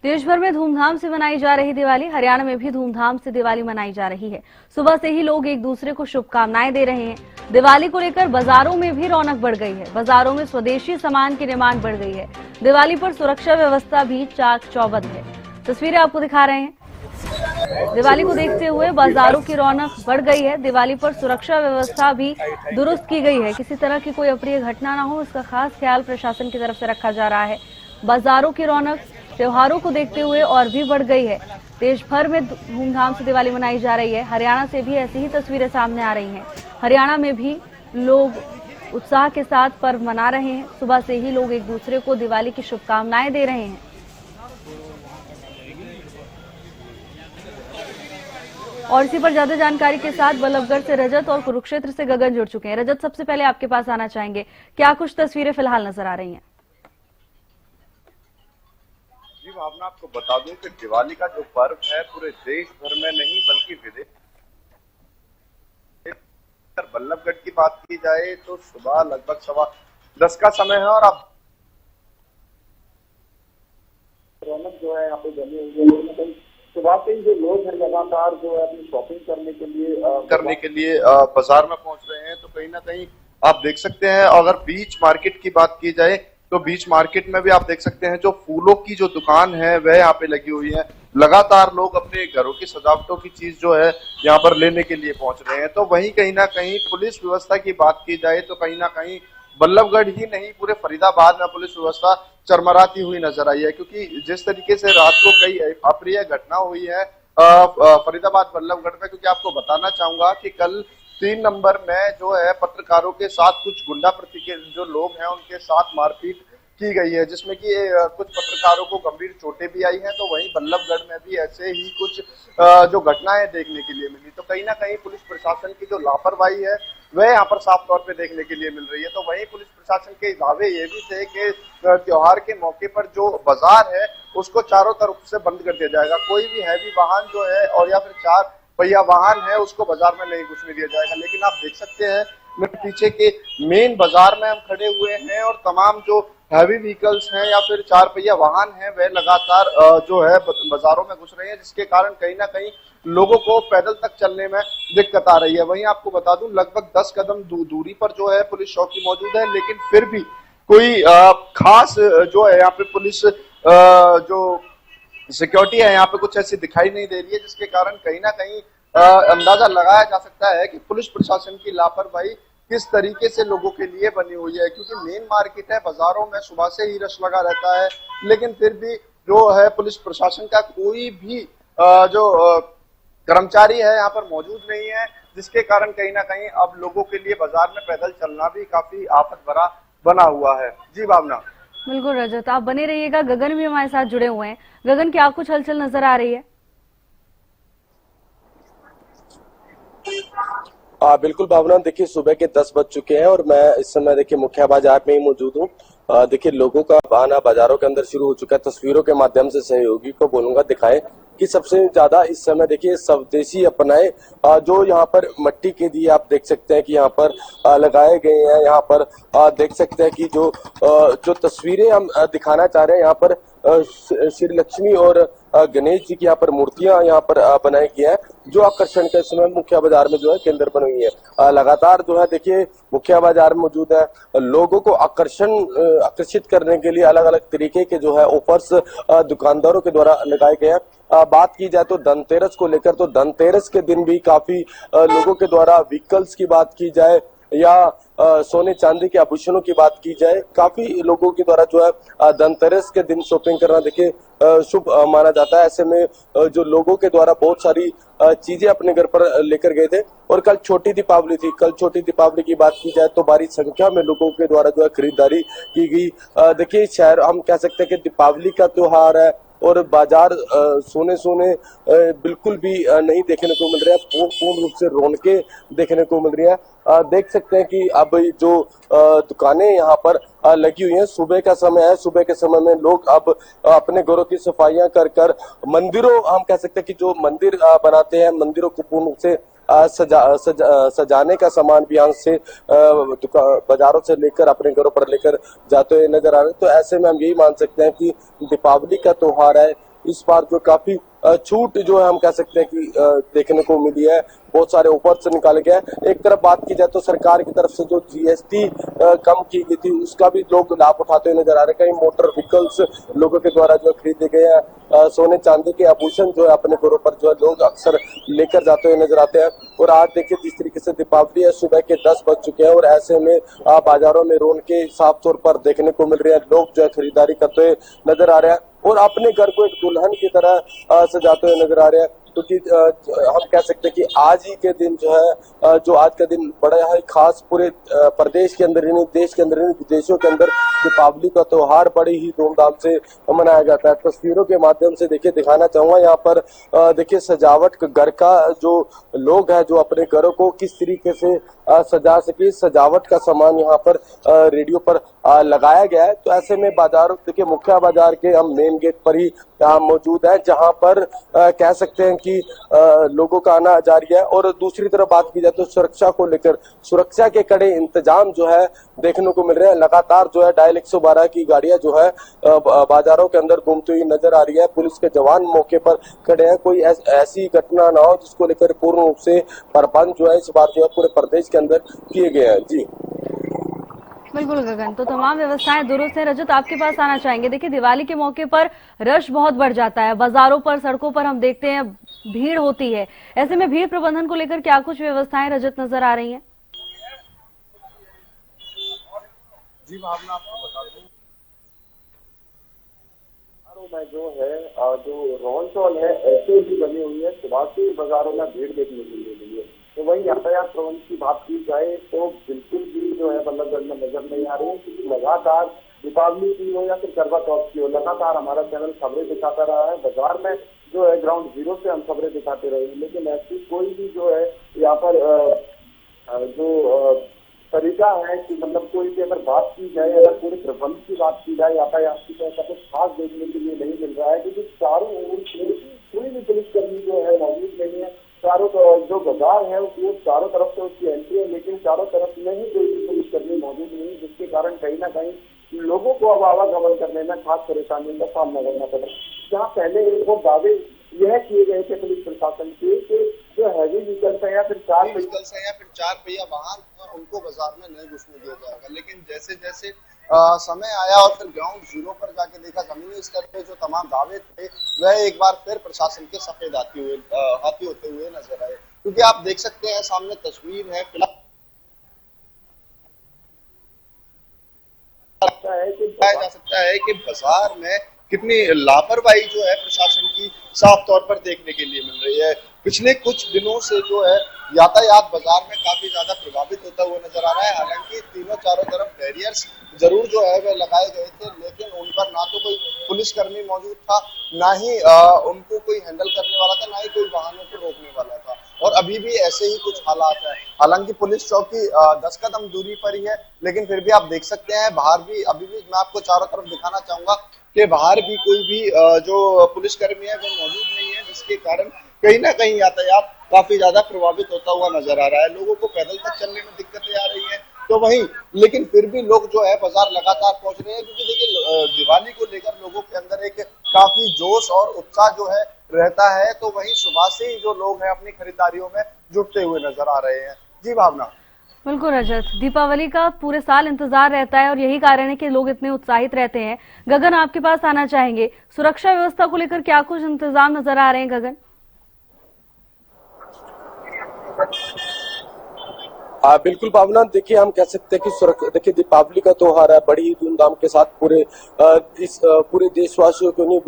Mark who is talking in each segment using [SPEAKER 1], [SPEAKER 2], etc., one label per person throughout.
[SPEAKER 1] देश भर में धूमधाम से मनाई जा रही दिवाली, हरियाणा में भी धूमधाम से दिवाली मनाई जा रही है। सुबह से ही लोग एक दूसरे को शुभकामनाएं दे रहे हैं। दिवाली को लेकर बाजारों में भी रौनक बढ़ गई है। बाजारों में स्वदेशी सामान की डिमांड बढ़ गई है। दिवाली पर सुरक्षा व्यवस्था भी चाक चौबंद है। तस्वीरें आपको दिखा रहे हैं। दिवाली को देखते हुए बाजारों की रौनक बढ़ गई है। दिवाली पर सुरक्षा व्यवस्था भी दुरुस्त की गई है। किसी तरह की कोई अप्रिय घटना न हो, इसका खास ख्याल प्रशासन की तरफ से रखा जा रहा है। बाजारों की रौनक त्योहारों को देखते हुए और भी बढ़ गई है। देश भर में धूमधाम से दिवाली मनाई जा रही है। हरियाणा से भी ऐसी ही तस्वीरें सामने आ रही हैं। हरियाणा में भी लोग उत्साह के साथ पर्व मना रहे हैं। सुबह से ही लोग एक दूसरे को दिवाली की शुभकामनाएं दे रहे हैं। और इसी पर ज्यादा जानकारी के साथ बल्लभगढ़ से रजत और कुरुक्षेत्र से गगन जुड़ चुके हैं। रजत, सबसे पहले आपके पास आना चाहेंगे, क्या कुछ तस्वीरें फिलहाल नजर आ रही हैं?
[SPEAKER 2] जी भावना, आपको बता दूं कि दिवाली का जो पर्व है पूरे देश भर में नहीं बल्कि विदेश, बल्लभगढ़ की बात की जाए तो सुबह लगभग 10:15 का समय है और अब रौनक जो है यहाँ पे बनी हुई है। सुबह से ही जो लोग हैं लगातार जो है अपनी शॉपिंग करने के लिए बाजार में पहुंच रहे हैं। तो कहीं ना कहीं आप देख सकते हैं, अगर बीच मार्केट की बात की जाए तो बीच मार्केट में भी आप देख सकते हैं जो फूलों की जो दुकान है वह यहाँ पे लगी हुई है। लगातार लोग अपने घरों की सजावटों की चीज जो है यहाँ पर लेने के लिए पहुंच रहे हैं। तो वहीं कहीं ना कहीं पुलिस व्यवस्था की बात की जाए तो कहीं ना कहीं बल्लभगढ़ ही नहीं पूरे फरीदाबाद में पुलिस व्यवस्था चरमराती हुई नजर आई है, क्योंकि जिस तरीके से रात को कई अप्रिय घटना हुई है फरीदाबाद बल्लभगढ़ में। क्योंकि आपको बताना चाहूंगा कि कल 3 नंबर में जो है पत्रकारों के साथ कुछ गुंडा प्रवृत्ति के जो लोग हैं उनके साथ मारपीट की गई है, जिसमें कि कुछ पत्रकारों को गंभीर चोटें भी आई हैं। तो वहीं बल्लभगढ़ में भी ऐसे ही कुछ जो घटनाएं देखने के लिए मिली। तो कहीं ना कहीं पुलिस प्रशासन की जो लापरवाही है वह यहाँ पर साफ तौर पे देखने के लिए मिल रही है। तो वहीं पुलिस प्रशासन के दावे ये भी थे कि त्योहार के मौके पर जो बाजार है उसको चारों तरफ से बंद कर दिया जाएगा। कोई भी हैवी वाहन जो है और या फिर 4 पहिया वाहन है उसको बाजार में नहीं घुसने दिया जाएगा। लेकिन आप देख सकते हैं मेरे पीछे के मेन बाजार में हम खड़े हुए हैं और तमाम जो हैवी व्हीकल्स हैं या फिर 4 पहिया वाहन हैं वह लगातार जो है बाजारों में घुस रहे हैं, जिसके कारण कहीं ना कहीं लोगों को पैदल तक चलने में दिक्कत आ रही है। वहीं आपको बता दूं लगभग 10 कदम दूरी पर जो है पुलिस चौकी मौजूद है, लेकिन फिर भी कोई खास जो है यहाँ पे पुलिस जो सिक्योरिटी है यहाँ पे कुछ ऐसी दिखाई नहीं दे रही है, जिसके कारण कहीं ना कहीं अंदाजा लगाया जा सकता है कि पुलिस प्रशासन की लापरवाही किस तरीके से लोगों के लिए बनी हुई है। क्योंकि मेन मार्केट है, बाजारों में सुबह से ही रश लगा रहता है, लेकिन फिर भी जो है पुलिस प्रशासन का कोई भी जो कर्मचारी है यहाँ पर मौजूद नहीं है, जिसके कारण कहीं ना कहीं अब लोगों के लिए बाजार में पैदल चलना भी काफी आफत भरा बना हुआ है। जी भावना।
[SPEAKER 1] बिल्कुल रजत, आप बने रहिएगा। गगन भी हमारे साथ जुड़े हुए हैं। गगन, क्या कुछ हलचल नजर आ रही है?
[SPEAKER 3] बिल्कुल भावना, देखिए सुबह के 10 बज चुके हैं और मैं इस समय देखिए मुख्य बाजार में ही मौजूद हूँ। देखिए लोगों का आना बाजारों के अंदर शुरू हो चुका है। तस्वीरों के माध्यम से सहयोगी को बोलूंगा दिखाएं कि सबसे ज्यादा इस समय देखिए स्वदेशी अपनाए जो यहाँ पर मिट्टी के दिए आप देख सकते हैं कि यहाँ पर लगाए गए हैं। यहाँ पर देख सकते हैं कि जो तस्वीरें हम दिखाना चाह रहे हैं, यहाँ पर श्री लक्ष्मी और गणेश जी की यहाँ पर मूर्तियां यहाँ पर बनाई गई है, जो आकर्षण के समय मुख्य बाजार में जो है केंद्र बनी हुई है। लगातार जो है देखिए मुख्य बाजार में मौजूद है। लोगों को आकर्षित करने के लिए अलग अलग तरीके के जो है ऑफर्स दुकानदारों के द्वारा लगाए गए हैं। बात की जाए तो धनतेरस को लेकर, तो धनतेरस के दिन भी काफी लोगों के द्वारा व्हीकल्स की बात की जाए या सोने चांदी के आभूषणों की बात की जाए, काफी लोगों के द्वारा जो है धनतेरस के दिन शॉपिंग करना देखिए शुभ माना जाता है। ऐसे में जो लोगों के द्वारा बहुत सारी चीजें अपने घर पर लेकर गए थे और कल छोटी दीपावली थी। कल छोटी दीपावली की बात की जाए तो भारी संख्या में लोगों के द्वारा जो है खरीदारी की गई। देखिए शहर हम कह सकते हैं कि दीपावली का त्योहार है और बाजार सोने बिल्कुल भी नहीं देखने को मिल रहा है। पूर्ण रूप से रौनकें देखने को मिल रही है। देख सकते हैं कि अब जो दुकानें यहाँ पर लगी हुई हैं, सुबह का समय है। सुबह के समय में लोग अब अपने घरों की सफाइयां कर मंदिरों, हम कह सकते हैं कि जो मंदिर बनाते हैं, मंदिरों को पूर्ण रूप से सजाने का सामान भी यहाँ से बाजारों से लेकर अपने घरों पर लेकर जाते हुए नजर आ रहे हैं। तो ऐसे में हम यही मान सकते हैं कि दीपावली का त्योहार है इस बार जो काफी छूट जो है हम कह सकते हैं कि देखने को मिली है। बहुत सारे ऑफर से निकाले गए हैं। एक तरफ बात की जाए तो सरकार की तरफ से जो जीएसटी कम की गई थी उसका भी लोग लाभ उठाते हुए नजर आ रहे हैं। कई मोटर व्हीकल्स लोगों के द्वारा जो खरीदे गए हैं। सोने चांदी के आभूषण जो है अपने घरों पर जो है लोग अक्सर लेकर जाते हुए नजर आते हैं। और आज देखिए जिस तरीके से दीपावली है, सुबह के 10 बज चुके हैं और ऐसे में बाजारों में रौनकें साफ तौर पर देखने को मिल रही है। लोग जो है खरीदारी करते हुए नजर आ रहे हैं और अपने घर को एक दुल्हन की तरह सजाते हुए नजर आ रहे हैं। क्योंकि हम कह सकते हैं कि आज ही के दिन जो है जो आज का दिन बड़ा है खास पूरे प्रदेश के अंदर ही नहीं, देश के अंदर ही नहीं, विदेशों के अंदर दीपावली का त्योहार बड़ी ही धूमधाम से मनाया जाता है। तस्वीरों के माध्यम से देखिए दिखाना चाहूंगा यहाँ पर देखिए सजावट घर का जो लोग हैं जो अपने घरों को किस तरीके से सजा सके, सजावट का सामान यहाँ पर रेडियो पर लगाया गया है। तो ऐसे में बाजार देखिए मुख्य बाजार के हम मेन गेट पर ही मौजूद है जहां पर कह सकते हैं कि लोगों का आना जारी है। और दूसरी तरफ बात की जाए तो सुरक्षा को लेकर सुरक्षा के कड़े इंतजाम जो है देखने को मिल रहे हैं। लगातार जो है डायल 112 की गाड़ियां जो है बाजारों के अंदर घूमती हुई नजर आ रही है। पुलिस के जवान मौके पर खड़े हैं। कोई ऐसी घटना ना हो जिसको लेकर पूर्ण रूप से प्रबंध जो है इस बार जो है पूरे प्रदेश के अंदर किए गए हैं। जी
[SPEAKER 1] बिल्कुल गगन, तो तमाम व्यवस्थाएं दुरुस्त हैं। रजत आपके पास आना चाहेंगे। देखिए दिवाली के मौके पर रश बहुत बढ़ जाता है, बाजारों पर सड़कों पर हम देखते हैं भीड़ होती है। ऐसे में भीड़ प्रबंधन को लेकर क्या कुछ व्यवस्थाएं रजत नजर आ रही हैं?
[SPEAKER 2] जी भावना आपको बता दूं में जो है जो रौन चौल है ऐसे ही बनी हुई है। सुबह से बाजारों में भीड़ देखने को मिल रही है। तो वही यातायात प्रबंध की बात की जाए तो बिल्कुल भी जो है बल्लभगढ़ में नजर नहीं आ रही है, क्योंकि लगातार दीपावली की हो या फिर करवा चौथ की हो, लगातार हमारा चैनल खबरें दिखाता रहा है। बाजार में जो है ग्राउंड जीरो से हम खबरें दिखाते रहे हैं, लेकिन ऐसी कोई भी जो है यहाँ पर जो तरीका है कि मतलब कोई भी अगर बात की जाए, अगर पूरे प्रबंध की बात की जाए यातायात की, तो ऐसा कुछ खास देखने के लिए नहीं मिल रहा है। क्योंकि चारों ओर से कोई भी पुलिसकर्मी जो है मौजूद नहीं है। चारों जो बाजार है वो चारों तरफ से उसकी एंट्री है, लेकिन चारों तरफ में ही कोई भी पुलिसकर्मी मौजूद नहीं है, जिसके कारण कहीं ना कहीं लोगों को अब आवागमन करने में खास परेशानियों का सामना करना पड़ रहा है। जहाँ पहले एक और दावे यह किए गए थे पुलिस प्रशासन के कि जो हैवी व्हीकल्स है या फिर चार पहिया वाहन उनको बाजार में नहीं घुसने दिया जाएगा। लेकिन जैसे जैसे समय आया और फिर ग्राउंड जीरो पर जाके देखा, जमीनी स्तर पे जो तमाम दावे थे वह एक बार फिर प्रशासन के सफेद हाथी होते हुए नजर आए। क्योंकि आप देख सकते हैं सामने तस्वीर है, जा सकता है कि बाजार में कितनी लापरवाही जो है प्रशासन की साफ तौर पर देखने के लिए मिल रही है। पिछले कुछ दिनों से जो है यातायात बाजार में काफी ज्यादा प्रभावित होता हुआ नजर आ रहा है। हालांकि तीनों चारों तरफ बैरियर्स जरूर जो है वह लगाए गए थे, लेकिन उन पर ना तो कोई पुलिसकर्मी मौजूद था, ना ही उनको कोई हैंडल करने वाला था, ना ही कोई वाहनों को रोकने वाला था। और अभी भी ऐसे ही कुछ हालात है। हालांकि पुलिस चौकी 10 कदम दूरी पर ही है, लेकिन फिर भी आप देख सकते हैं बाहर भी अभी भी मैं आपको चारों तरफ दिखाना चाहूंगा कि बाहर भी कोई भी जो पुलिसकर्मी है वो मौजूद नहीं है, जिसके कारण कहीं ना कहीं यातायात काफी ज्यादा प्रभावित होता हुआ नजर आ रहा है। लोगों को पैदल तक चलने में दिक्कतें आ रही हैं, तो वहीं लेकिन फिर भी लोग जो है बाजार लगातार पहुंच रहे हैं। क्योंकि देखिए दिवाली को लेकर लोगों के अंदर एक काफी जोश और उत्साह जो है रहता है, तो वहीं सुबह से ही जो लोग हैं अपनी खरीदारियों में जुटते हुए नजर आ रहे हैं। जी भावना।
[SPEAKER 1] बिल्कुल रजत, दीपावली का पूरे साल इंतजार रहता है और यही कारण है कि लोग इतने उत्साहित रहते हैं। गगन आपके पास आना चाहेंगे, सुरक्षा व्यवस्था को लेकर क्या कुछ इंतजाम नजर आ रहे हैं गगन?
[SPEAKER 3] बिल्कुल भावना, देखिए हम कह सकते हैं कि देखिए दीपावली का त्योहार है, बड़ी ही धूमधाम के साथ पूरे देशवासियों को नहीं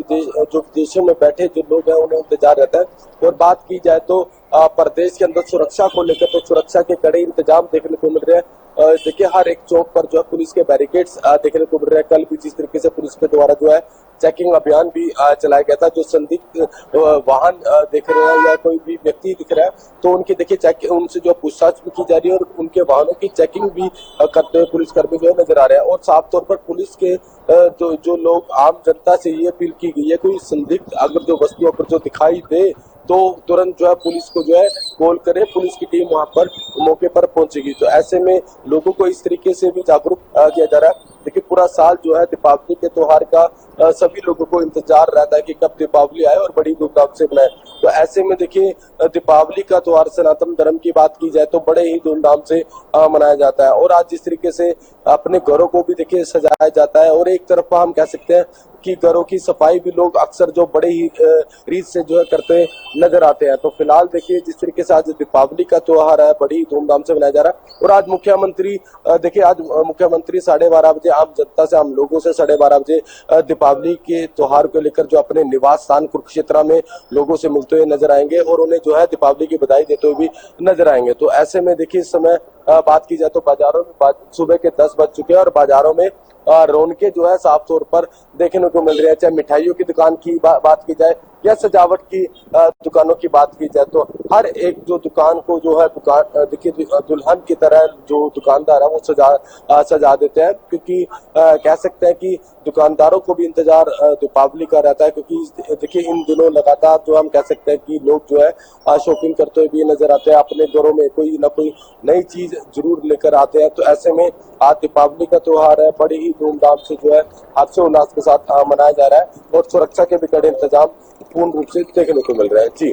[SPEAKER 3] जो विदेशों में बैठे जो लोग हैं उन्हें इंतजार रहता है। और बात की जाए तो प्रदेश के अंदर सुरक्षा को लेकर तो सुरक्षा के कड़े इंतजाम देखने को मिल रहे हैं। देखिए हर एक चौक पर जो है पुलिस के बैरिकेड्स देखने को मिल रहे हैं। कल भी जिस तरीके से पुलिस के द्वारा जो है चेकिंग अभियान भी चलाया गया था, जो संदिग्ध वाहन देख रहे हैं या कोई भी व्यक्ति दिख रहा है तो उनकी देखिए उनसे जो पूछताछ भी की जा रही है और उनके वाहनों की चेकिंग भी करते हुए पुलिसकर्मी जो है नजर आ रहे हैं। और साफ तौर पर पुलिस के जो लोग आम जनता से ये अपील की गई है, कोई संदिग्ध अगर जो वस्तुओं पर जो दिखाई दे तो तुरंत जो है पुलिस को जो है कॉल करे, पुलिस की टीम वहां पर मौके पर पहुंचेगी। तो ऐसे में लोगों को इस तरीके से भी जागरूक किया जा रहा है। देखिए पूरा साल जो है दीपावली के त्योहार का सभी लोगों को इंतजार रहता है कि कब दीपावली आए और बड़ी धूमधाम से मनाए। तो ऐसे में देखिए दीपावली का त्योहार सनातन धर्म की बात की जाए तो बड़े ही धूमधाम से मनाया जाता है। और आज जिस तरीके से अपने घरों को भी देखिए सजाया जाता है, और एक तरफ हम कह सकते हैं कि घरों की सफाई भी लोग अक्सर जो बड़े ही रीत से जो है करते नजर आते हैं। तो फिलहाल देखिए जिस तरीके से आज दीपावली का त्योहार है बड़ी धूमधाम से मनाया जा रहा है। और आज मुख्यमंत्री देखिए आज मुख्यमंत्री 12:30 बजे आम जनता से, आम लोगों से 12:30 बजे दीपावली के त्योहार को लेकर जो अपने निवास स्थान कुरुक्षेत्र में लोगों से मिलते हुए नजर आएंगे और उन्हें जो है दीपावली की बधाई देते हुए भी नजर आएंगे। तो ऐसे में देखिए इस समय बात की जाए तो बाजारों में सुबह के 10 बज चुके हैं और बाजारों में रौनकें जो है साफ तौर पर देखने को मिल रही है। चाहे मिठाइयों की दुकान की बात की जाए या सजावट की दुकानों की बात की जाए, तो हर एक जो दुकान को जो है दुकान देखिए दुल्हन की तरह जो दुकानदार है वो सजा देते हैं, क्योंकि कह सकते हैं कि दुकानदारों को भी इंतजार दीपावली का रहता है। क्योंकि देखिए इन दिनों लगातार जो हम कह सकते हैं कि लोग जो है शॉपिंग करते हुए भी नजर आते हैं, अपने घरों में कोई ना कोई नई चीज जरूर लेकर आते हैं। तो ऐसे में आज दीपावली का त्योहार है बड़ी ही धूमधाम से जो है हर्षोल्लास के साथ मनाया जा रहा है और सुरक्षा के भी कड़े इंतजाम पूर्ण रूप से देखने को मिल रहे हैं। जी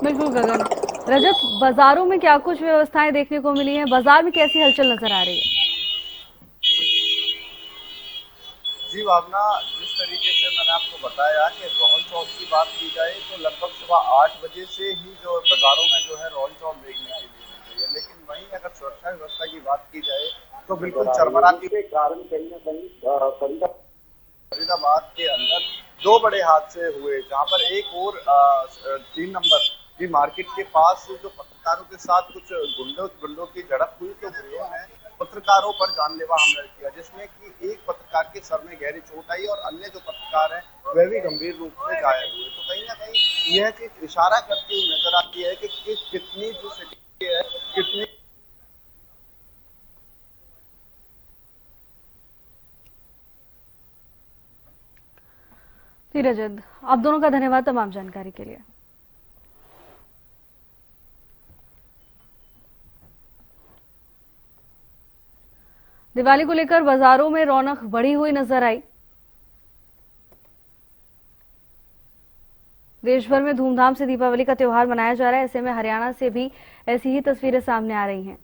[SPEAKER 1] बिल्कुल गगन। रजत, बाजारों में क्या कुछ व्यवस्थाएं देखने को मिली हैं? बाजार में कैसी हलचल नजर आ रही है?
[SPEAKER 2] जी भावना, जिस तरीके से मैंने आपको बताया कि रोहन चौक की बात की जाए तो लगभग सुबह 8 बजे से ही जो बाजारों में जो है रोहन चौक देखने के लिए मिल रही है। लेकिन वहीं अगर सुरक्षा व्यवस्था की बात की जाए तो बिल्कुल चरमराती के कारण कहीं ना कहीं फरीदाबाद के अंदर 2 बड़े हादसे हुए, जहां पर एक और 3 नंबर की मार्केट के पास जो पत्रकारों के साथ कुछ गुंडों की झड़प हुई, तो गुंडों ने पत्रकारों पर जानलेवा हमला किया, जिसमें कि एक पत्रकार के सर में गहरी चोट आई और अन्य जो पत्रकार हैं वह भी गंभीर रूप से घायल हुए। तो कहीं ना कहीं यह चीज इशारा करती हुई नजर आती है कि कितनी जो सिटी है कितनी
[SPEAKER 1] रजत, आप दोनों का धन्यवाद तमाम जानकारी के लिए। दिवाली को लेकर बाजारों में रौनक बढ़ी हुई नजर आई। देश भर में धूमधाम से दीपावली का त्योहार मनाया जा रहा है। ऐसे में हरियाणा से भी ऐसी ही तस्वीरें सामने आ रही हैं।